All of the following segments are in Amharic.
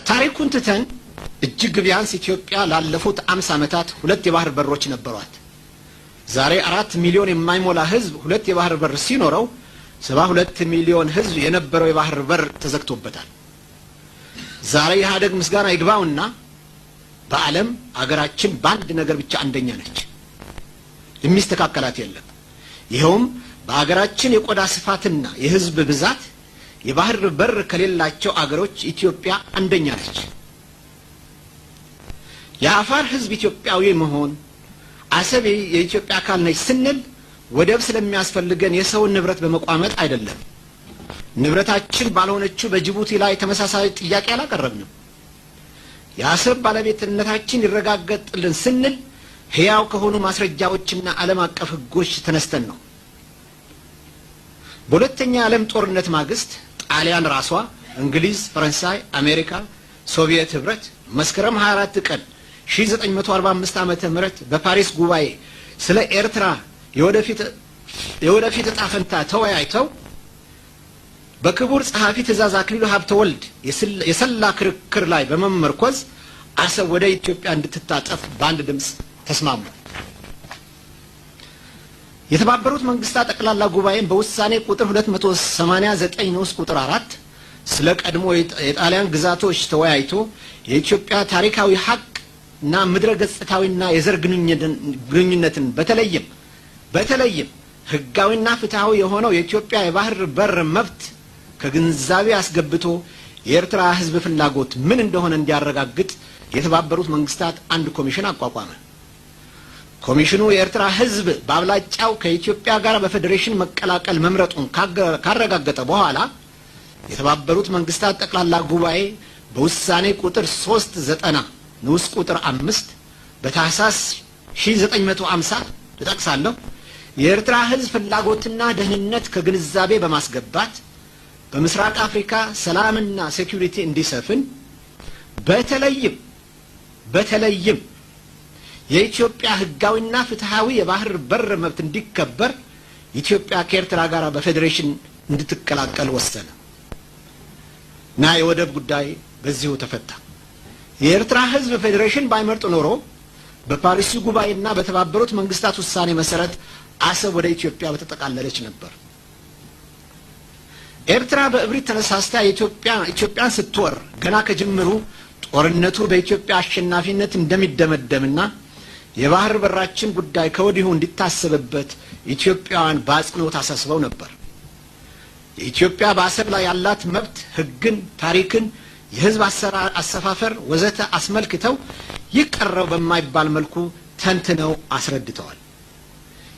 ታሪኩን ትተን እጅግ ቢያንስ ኢትዮጵያ ላለፉት 50 ዓመታት ሁለት የባህር በሮች ነበሯት። ዛሬ 4 ሚሊዮን የማይሞላ ህዝብ ሁለት የባህር በር ሲኖረው 72 ሚሊዮን ህዝብ የነበረው የባህር በር ተዘግቶበታል። ዛሬ ኢህአዴግ ምስጋና ይግባውና በዓለም አገራችን በአንድ ነገር ብቻ አንደኛ ነች። የሚስተካከላት የለም። ይሄውም በአገራችን የቆዳ ስፋትና የህዝብ ብዛት የባህር በር ከሌላቸው አገሮች ኢትዮጵያ አንደኛ ነች። የአፋር ህዝብ ኢትዮጵያዊ መሆን አሰብ የኢትዮጵያ አካል ነች ስንል ወደብ ስለሚያስፈልገን የሰው ንብረት በመቋመጥ አይደለም። ንብረታችን ባልሆነችው በጅቡቲ ላይ ተመሳሳይ ጥያቄ አላቀረብንም። የአሰብ ባለቤትነታችን ይረጋገጥልን ስንል ህያው ከሆኑ ማስረጃዎችና ዓለም አቀፍ ህጎች ተነስተን ነው። በሁለተኛ ዓለም ጦርነት ማግስት ጣሊያን ራሷ፣ እንግሊዝ፣ ፈረንሳይ፣ አሜሪካ፣ ሶቪየት ህብረት መስከረም 24 ቀን 1945 ዓመተ ምህረት በፓሪስ ጉባኤ ስለ ኤርትራ የወደፊት ዕጣ ፈንታ ተወያይተው በክቡር ጸሐፊ ትእዛዝ አክሊሉ ሀብተወልድ የሰላ ክርክር ላይ በመመርኮዝ አሰብ ወደ ኢትዮጵያ እንድትታጠፍ በአንድ ድምፅ ተስማሙ። የተባበሩት መንግስታት ጠቅላላ ጉባኤን በውሳኔ ቁጥር 289 ንዑስ ቁጥር 4 ስለ ቀድሞ የጣሊያን ግዛቶች ተወያይቶ የኢትዮጵያ ታሪካዊ ሀቅ እና ምድረ ገጽታዊና የዘር ግንኙነትን በተለይም ህጋዊና ፍትሃዊ የሆነው የኢትዮጵያ የባህር በር መብት ከግንዛቤ አስገብቶ የኤርትራ ህዝብ ፍላጎት ምን እንደሆነ እንዲያረጋግጥ የተባበሩት መንግስታት አንድ ኮሚሽን አቋቋመ። ኮሚሽኑ የኤርትራ ህዝብ በአብላጫው ከኢትዮጵያ ጋር በፌዴሬሽን መቀላቀል መምረጡን ካረጋገጠ በኋላ የተባበሩት መንግስታት ጠቅላላ ጉባኤ በውሳኔ ቁጥር 390 ንዑስ ቁጥር 5 በታህሳስ 1950 ተጠቅሳለሁ የኤርትራ ህዝብ ፍላጎትና ደህንነት ከግንዛቤ በማስገባት በምስራቅ አፍሪካ ሰላምና ሴኩሪቲ እንዲሰፍን በተለይም የኢትዮጵያ ህጋዊና ፍትሃዊ የባህር በር መብት እንዲከበር ኢትዮጵያ ከኤርትራ ጋር በፌዴሬሽን እንድትቀላቀል ወሰነ እና የወደብ ጉዳይ በዚሁ ተፈታ። የኤርትራ ህዝብ ፌዴሬሽን ባይመርጥ ኖሮ በፓሪስ ጉባኤና በተባበሩት መንግስታት ውሳኔ መሰረት አሰብ ወደ ኢትዮጵያ በተጠቃለለች ነበር። ኤርትራ በእብሪት ተነሳስታ ኢትዮጵያን ስትወር ገና ከጅምሩ ጦርነቱ በኢትዮጵያ አሸናፊነት እንደሚደመደምና የባህር በራችን ጉዳይ ከወዲሁ እንዲታሰብበት ኢትዮጵያውያን በአጽንኦት አሳስበው ነበር። የኢትዮጵያ በአሰብ ላይ ያላት መብት ህግን፣ ታሪክን፣ የህዝብ አሰፋፈር ወዘተ አስመልክተው ይቀረው በማይባል መልኩ ተንትነው አስረድተዋል።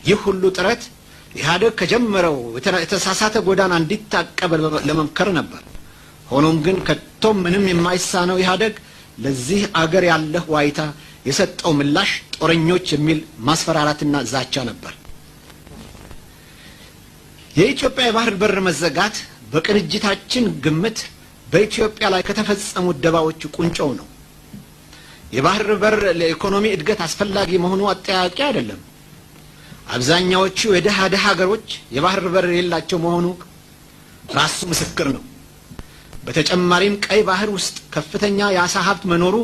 ይህ ሁሉ ጥረት ኢህአዴግ ከጀመረው የተሳሳተ ጎዳና እንዲታቀብ ለመምከር ነበር። ሆኖም ግን ከቶም ምንም የማይሳነው ኢህአዴግ ለዚህ አገር ያለህ ዋይታ የሰጠው ምላሽ ጦረኞች የሚል ማስፈራራትና ዛቻ ነበር። የኢትዮጵያ የባህር በር መዘጋት በቅንጅታችን ግምት በኢትዮጵያ ላይ ከተፈጸሙ ደባዎች ቁንጮው ነው። የባህር በር ለኢኮኖሚ እድገት አስፈላጊ መሆኑ አጠያያቂ አይደለም። አብዛኛዎቹ የደሃ ሀገሮች የባህር በር የሌላቸው መሆኑ ራሱ ምስክር ነው። በተጨማሪም ቀይ ባህር ውስጥ ከፍተኛ የአሳ ሀብት መኖሩ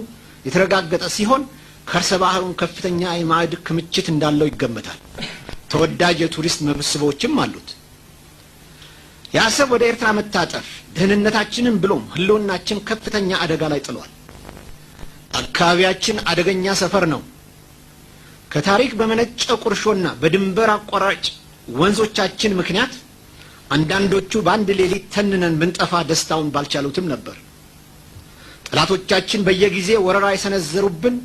የተረጋገጠ ሲሆን ከርሰ ባህሩን ከፍተኛ የማዕድን ክምችት እንዳለው ይገመታል። ተወዳጅ የቱሪስት መስህቦችም አሉት። የአሰብ ወደ ኤርትራ መታጠፍ ደህንነታችንን ብሎም ህልውናችን ከፍተኛ አደጋ ላይ ጥሏል። አካባቢያችን አደገኛ ሰፈር ነው። ከታሪክ በመነጨ ቁርሾና በድንበር አቋራጭ ወንዞቻችን ምክንያት አንዳንዶቹ በአንድ ሌሊት ተንነን ብንጠፋ ደስታውን ባልቻሉትም ነበር። ጠላቶቻችን በየጊዜ ወረራ የሰነዘሩብን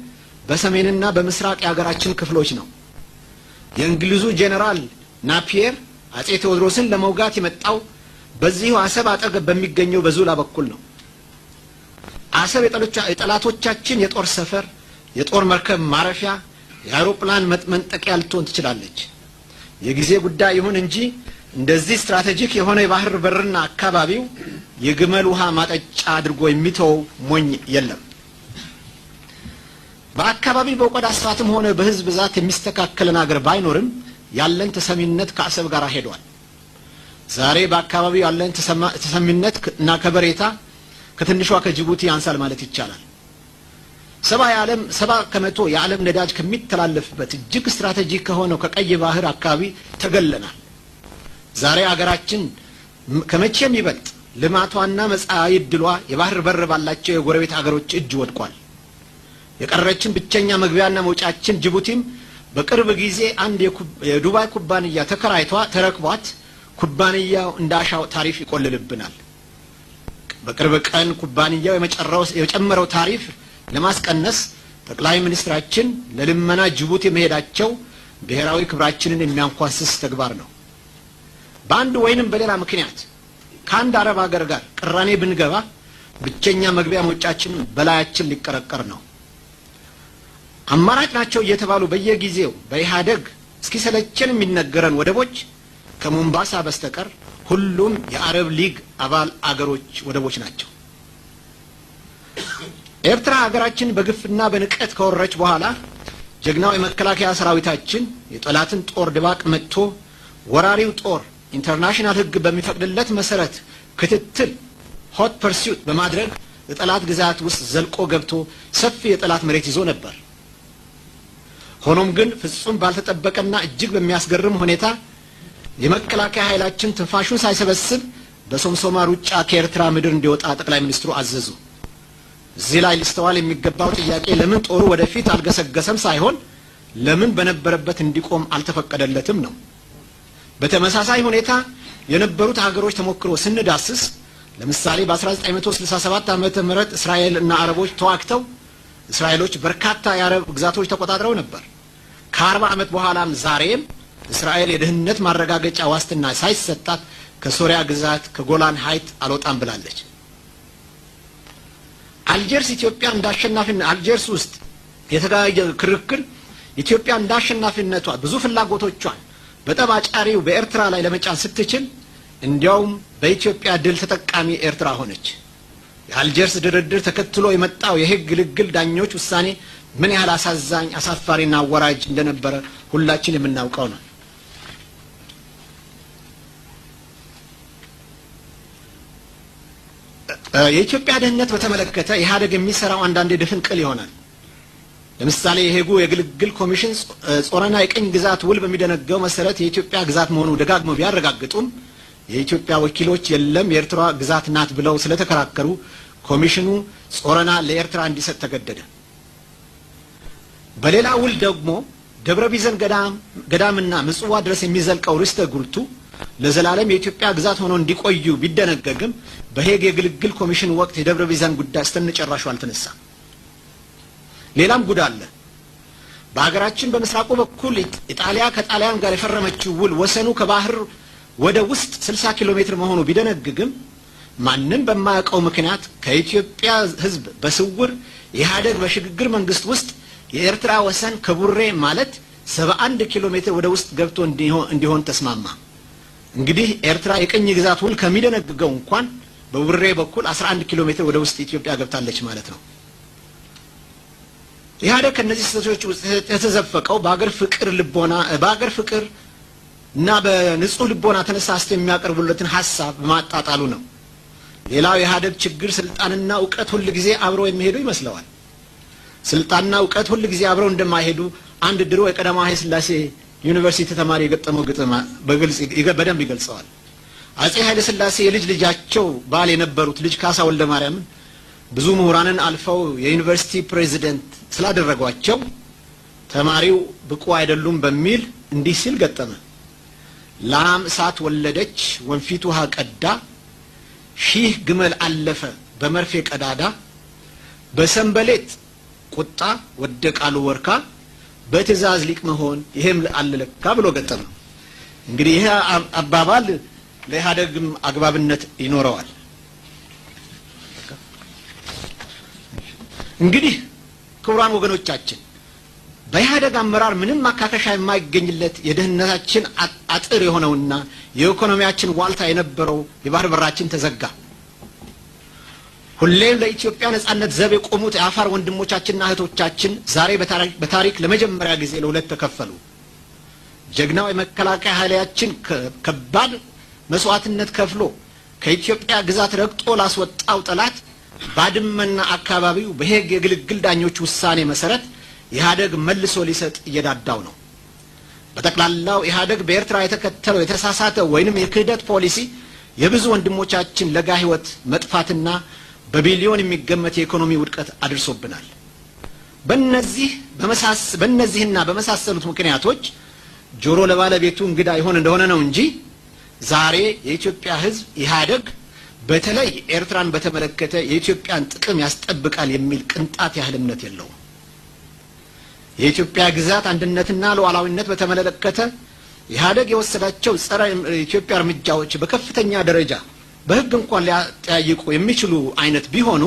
በሰሜንና በምስራቅ የሀገራችን ክፍሎች ነው። የእንግሊዙ ጄኔራል ናፒየር አጼ ቴዎድሮስን ለመውጋት የመጣው በዚሁ አሰብ አጠገብ በሚገኘው በዙላ በኩል ነው። አሰብ የጠላቶቻችን የጦር ሰፈር፣ የጦር መርከብ ማረፊያ፣ የአውሮፕላን መንጠቂያ ልትሆን ትችላለች። የጊዜ ጉዳይ ይሁን እንጂ እንደዚህ ስትራቴጂክ የሆነ የባህር በርና አካባቢው የግመል ውሃ ማጠጫ አድርጎ የሚተው ሞኝ የለም። በአካባቢው በቆዳ ስፋትም ሆነ በህዝብ ብዛት የሚስተካከለን አገር ባይኖርም ያለን ተሰሚነት ከአሰብ ጋር ሄዷል። ዛሬ በአካባቢው ያለን ተሰሚነት እና ከበሬታ ከትንሿ ከጅቡቲ ያንሳል ማለት ይቻላል። 70% የዓለም ነዳጅ ከሚተላለፍበት እጅግ ስትራቴጂክ ከሆነው ከቀይ ባህር አካባቢ ተገለናል። ዛሬ አገራችን ከመቼም ይበልጥ ልማቷና መጻኢ ዕድሏ የባህር በር ባላቸው የጎረቤት አገሮች እጅ ወድቋል። የቀረችን ብቸኛ መግቢያና መውጫችን ጅቡቲም በቅርብ ጊዜ አንድ የዱባይ ኩባንያ ተረክቧት ኩባንያው እንዳሻው ታሪፍ ይቆልልብናል። በቅርብ ቀን ኩባንያው የጨመረው ታሪፍ ለማስቀነስ ጠቅላይ ሚኒስትራችን ለልመና ጅቡቲ መሄዳቸው ብሔራዊ ክብራችንን የሚያንኳስስ ተግባር ነው። በአንድ ወይንም በሌላ ምክንያት ከአንድ አረብ ሀገር ጋር ቅራኔ ብንገባ ብቸኛ መግቢያ መውጫችን በላያችን ሊቀረቀር ነው። አማራጭ ናቸው እየተባሉ በየጊዜው በኢህአደግ እስኪሰለቸን የሚነገረን ወደቦች ከሞምባሳ በስተቀር ሁሉም የአረብ ሊግ አባል አገሮች ወደቦች ናቸው። ኤርትራ ሀገራችን በግፍና በንቀት ከወረረች በኋላ ጀግናው የመከላከያ ሰራዊታችን የጠላትን ጦር ድባቅ መጥቶ ወራሪው ጦር ኢንተርናሽናል ሕግ በሚፈቅድለት መሰረት ክትትል ሆት ፐርሱት በማድረግ የጠላት ግዛት ውስጥ ዘልቆ ገብቶ ሰፊ የጠላት መሬት ይዞ ነበር። ሆኖም ግን ፍጹም ባልተጠበቀና እጅግ በሚያስገርም ሁኔታ የመከላከያ ኃይላችን ትንፋሹን ሳይሰበስብ በሶምሶማ ሩጫ ከኤርትራ ምድር እንዲወጣ ጠቅላይ ሚኒስትሩ አዘዙ። እዚህ ላይ ሊስተዋል የሚገባው ጥያቄ ለምን ጦሩ ወደፊት አልገሰገሰም ሳይሆን ለምን በነበረበት እንዲቆም አልተፈቀደለትም ነው። በተመሳሳይ ሁኔታ የነበሩት ሀገሮች ተሞክሮ ስንዳስስ ለምሳሌ በ1967 ዓመተ ምህረት እስራኤል እና አረቦች ተዋግተው እስራኤሎች በርካታ የአረብ ግዛቶች ተቆጣጥረው ነበር። ከ40 ዓመት በኋላም ዛሬም እስራኤል የደህንነት ማረጋገጫ ዋስትና ሳይሰጣት ከሶሪያ ግዛት ከጎላን ሀይት አልወጣም ብላለች። አልጀርስ ውስጥ የተካሄደ ክርክር ኢትዮጵያ እንዳሸናፊነቷ ብዙ ፍላጎቶቿን በጠባጫሪው በኤርትራ ላይ ለመጫን ስትችል እንዲያውም በኢትዮጵያ ድል ተጠቃሚ ኤርትራ ሆነች። የአልጀርስ ድርድር ተከትሎ የመጣው የህግ ግልግል ዳኞች ውሳኔ ምን ያህል አሳዛኝ አሳፋሪና አወራጅ እንደነበረ ሁላችን የምናውቀው ነው። የኢትዮጵያ ደህንነት በተመለከተ ኢህአደግ የሚሰራው አንዳንዴ ድፍንቅል ይሆናል። ለምሳሌ የሄጉ የግልግል ኮሚሽን ጾረና የቀኝ ግዛት ውል በሚደነገው መሰረት የኢትዮጵያ ግዛት መሆኑ ደጋግመው ቢያረጋግጡም የኢትዮጵያ ወኪሎች የለም የኤርትራ ግዛት ናት ብለው ስለተከራከሩ ኮሚሽኑ ጾረና ለኤርትራ እንዲሰጥ ተገደደ። በሌላ ውል ደግሞ ደብረ ቢዘን ገዳምና ምጽዋ ድረስ የሚዘልቀው ርስተ ጉልቱ ለዘላለም የኢትዮጵያ ግዛት ሆኖ እንዲቆዩ ቢደነገግም በሄግ የግልግል ኮሚሽን ወቅት የደብረ ቢዘን ጉዳይ እስተነጨራሹ አልተነሳም። ሌላም ጉድ አለ። በአገራችን በምስራቁ በኩል ኢጣሊያ ከጣሊያን ጋር የፈረመችው ውል ወሰኑ ከባህር ወደ ውስጥ 60 ኪሎ ሜትር መሆኑ ቢደነግግም ማንም በማያውቀው ምክንያት ከኢትዮጵያ ሕዝብ በስውር ኢህአደግ በሽግግር መንግስት ውስጥ የኤርትራ ወሰን ከቡሬ ማለት 71 ኪሎ ሜትር ወደ ውስጥ ገብቶ እንዲሆን ተስማማ። እንግዲህ ኤርትራ የቀኝ ግዛት ውል ከሚደነግገው እንኳን በቡሬ በኩል 11 ኪሎ ሜትር ወደ ውስጥ ኢትዮጵያ ገብታለች ማለት ነው። ኢህአደግ ከነዚህ ስህተቶች ውስጥ የተዘፈቀው በአገር ፍቅር እና በንጹህ ልቦና ተነሳስቶ የሚያቀርቡለትን ሐሳብ በማጣጣሉ ነው። ሌላው የኢህአደግ ችግር ስልጣንና ዕውቀት ሁሉ ጊዜ አብረው የሚሄዱ ይመስለዋል። ስልጣንና ዕውቀት ሁሉ ጊዜ አብረው እንደማይሄዱ አንድ ድሮ የቀዳማዊ ኃይለ ሥላሴ ዩኒቨርሲቲ ተማሪ የገጠመው ግጥም በደንብ ይገልጸዋል። አጼ ኃይለ ሥላሴ የልጅ ልጃቸው ባል የነበሩት ልጅ ካሳ ወልደ ማርያምን ብዙ ምሁራንን አልፈው የዩኒቨርሲቲ ፕሬዚደንት ስላደረጓቸው ተማሪው ብቁ አይደሉም በሚል እንዲህ ሲል ገጠመ። ላም እሳት ወለደች ወንፊት ውሃ ቀዳ፣ ሺህ ግመል አለፈ በመርፌ ቀዳዳ፣ በሰንበሌጥ ቁጣ ወደቃሉ ወርካ፣ በትእዛዝ ሊቅ መሆን ይሄም አለለካ ብሎ ገጠመ። እንግዲህ ይሄ አባባል ለኢህአደግም አግባብነት ይኖረዋል። እንግዲህ ክቡራን ወገኖቻችን በኢህአደግ አመራር ምንም ማካከሻ የማይገኝለት የደህንነታችን አጥር የሆነውና የኢኮኖሚያችን ዋልታ የነበረው የባህር በራችን ተዘጋ። ሁሌም ለኢትዮጵያ ነጻነት ዘብ የቆሙት የአፋር ወንድሞቻችንና እህቶቻችን ዛሬ በታሪክ ለመጀመሪያ ጊዜ ለሁለት ተከፈሉ። ጀግናው የመከላከያ ኃይላችን ከባድ መስዋዕትነት ከፍሎ ከኢትዮጵያ ግዛት ረግጦ ላስወጣው ጠላት ባድመና አካባቢው በሄግ የግልግል ዳኞች ውሳኔ መሰረት ኢህአደግ መልሶ ሊሰጥ እየዳዳው ነው። በጠቅላላው ኢህአደግ በኤርትራ የተከተለው የተሳሳተ ወይንም የክህደት ፖሊሲ የብዙ ወንድሞቻችን ለጋ ህይወት መጥፋትና በቢሊዮን የሚገመት የኢኮኖሚ ውድቀት አድርሶብናል። በእነዚህና በመሳሰሉት ምክንያቶች ጆሮ ለባለቤቱ እንግዳ ይሆን እንደሆነ ነው እንጂ ዛሬ የኢትዮጵያ ህዝብ ኢህአደግ በተለይ ኤርትራን በተመለከተ የኢትዮጵያን ጥቅም ያስጠብቃል የሚል ቅንጣት ያህል እምነት የለውም። የኢትዮጵያ ግዛት አንድነትና ሉዓላዊነት በተመለከተ ኢህአደግ የወሰዳቸው ጸረ ኢትዮጵያ እርምጃዎች በከፍተኛ ደረጃ በህግ እንኳን ሊያጠያይቁ የሚችሉ አይነት ቢሆኑ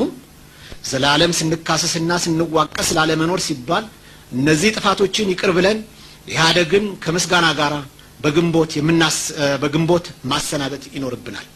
ዘላለም ስንካሰስና ስንዋቀስ ላለመኖር ሲባል እነዚህ ጥፋቶችን ይቅር ብለን ኢህአደግን ከምስጋና ጋር በግንቦት ማሰናበት ይኖርብናል።